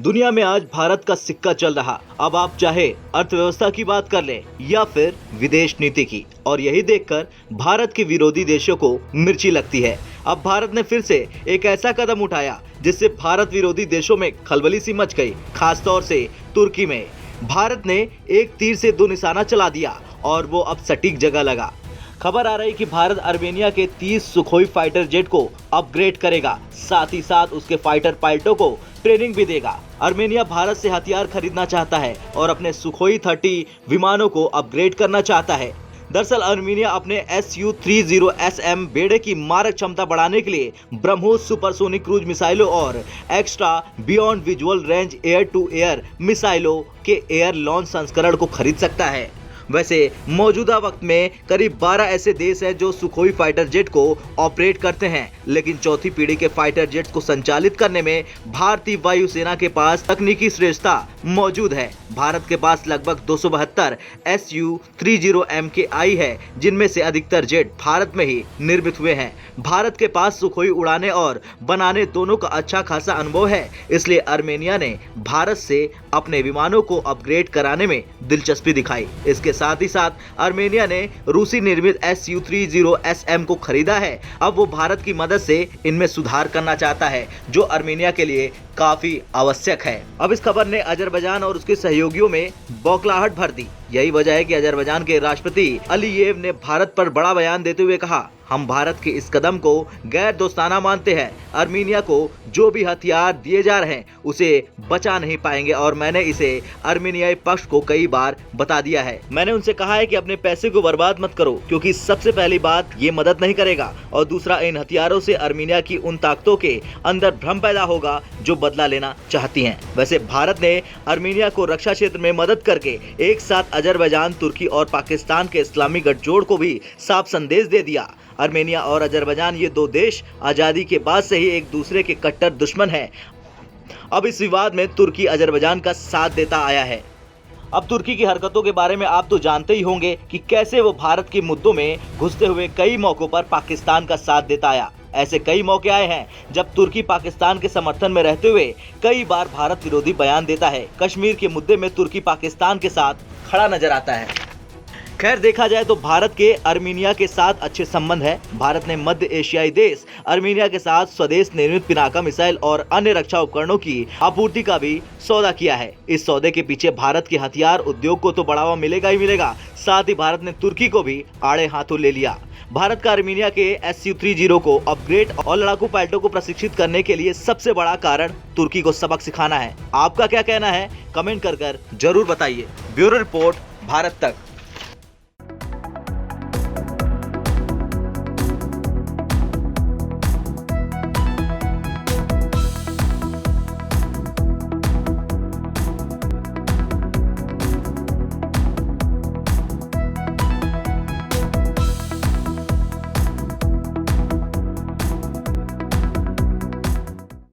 दुनिया में आज भारत का सिक्का चल रहा। अब आप चाहे अर्थव्यवस्था की बात कर लें या फिर विदेश नीति की, और यही देखकर भारत के विरोधी देशों को मिर्ची लगती है। अब भारत ने फिर से एक ऐसा कदम उठाया जिससे भारत विरोधी देशों में खलबली सी मच गई। खासतौर से तुर्की में भारत ने एक तीर से दो निशाना चला दिया और वो अब सटीक जगह लगा। खबर आ रही कि भारत अर्मेनिया के 30 सुखोई फाइटर जेट को अपग्रेड करेगा, साथ ही साथ उसके फाइटर पायलटों को ट्रेनिंग भी देगा। अर्मेनिया भारत से हथियार खरीदना चाहता है और अपने सुखोई 30 विमानों को अपग्रेड करना चाहता है। दरअसल अर्मेनिया अपने Su-30SM बेड़े की मारक क्षमता बढ़ाने के लिए ब्रह्मोस सुपरसोनिक क्रूज मिसाइलों और extra beyond visual range air to air मिसाइलों के एयर लॉन्च संस्करण को खरीद सकता है। वैसे मौजूदा वक्त में करीब 12 ऐसे देश हैं जो सुखोई फाइटर जेट को ऑपरेट करते हैं, लेकिन चौथी पीढ़ी के फाइटर जेट को संचालित करने में भारतीय वायुसेना के पास तकनीकी श्रेष्ठता मौजूद है। भारत के पास लगभग 272 Su-30MKI है, जिनमें से अधिकतर जेट भारत में ही निर्मित हुए हैं। भारत के पास सुखोई उड़ाने और बनाने दोनों का अच्छा खासा अनुभव है, इसलिए अर्मेनिया ने भारत से अपने विमानों को अपग्रेड कराने में दिलचस्पी दिखाई। इसके साथ ही साथ अर्मेनिया ने रूसी निर्मित Su-30SM को खरीदा है। अब वो भारत की मदद से इनमें सुधार करना चाहता है, जो अर्मेनिया के लिए काफी आवश्यक है। अब इस खबर ने अजरबैजान और उसके सहयोगियों में बौखलाहट भर दी। यही वजह है कि अजरबैजान के राष्ट्रपति अलीयेव ने भारत पर बड़ा बयान देते हुए कहा, हम भारत के इस कदम को गैर दोस्ताना मानते हैं। अर्मेनिया को जो भी हथियार दिए जा रहे हैं उसे बचा नहीं पाएंगे और मैंने इसे अर्मेनियाई पक्ष को कई बार बता दिया है। मैंने उनसे कहा है कि अपने पैसे को बर्बाद मत करो, क्योंकि सबसे पहली बात ये मदद नहीं करेगा, और दूसरा इन हथियारों से अर्मेनिया की उन ताकतों के अंदर भ्रम पैदा होगा जो बदला लेना चाहती हैं। वैसे भारत ने अर्मेनिया को रक्षा क्षेत्र में मदद करके एक साथ अजरबैजान, तुर्की और पाकिस्तान के इस्लामी गठजोड़ को भी साफ संदेश दे दिया। अर्मेनिया और अजरबैजान ये दो देश आज़ादी के बाद से ही एक दूसरे के कट्टर दुश्मन हैं। अब इस विवाद में तुर्की अजरबैजान का साथ देता आया है। अब तुर्की की हरकतों के बारे में आप तो जानते ही होंगे कि कैसे वो भारत के मुद्दों में घुसते हुए कई मौकों पर पाकिस्तान का साथ देता आया। ऐसे कई मौके आए हैं जब तुर्की पाकिस्तान के समर्थन में रहते हुए कई बार भारत विरोधी बयान देता है। कश्मीर के मुद्दे में तुर्की पाकिस्तान के साथ खड़ा नजर आता है। खैर, देखा जाए तो भारत के अर्मेनिया के साथ अच्छे संबंध है। भारत ने मध्य एशियाई देश अर्मेनिया के साथ स्वदेश निर्मित पिनाका मिसाइल और अन्य रक्षा उपकरणों की आपूर्ति का भी सौदा किया है। इस सौदे के पीछे भारत के हथियार उद्योग को तो बढ़ावा मिलेगा ही मिलेगा, साथ ही भारत ने तुर्की को भी आड़े हाथों ले लिया। भारत का अर्मेनिया के Su-30 को अपग्रेड और लड़ाकू पायलटों को प्रशिक्षित करने के लिए सबसे बड़ा कारण तुर्की को सबक सिखाना है। आपका क्या कहना है? कमेंट कर जरूर बताइए। ब्यूरो रिपोर्ट, भारत तक।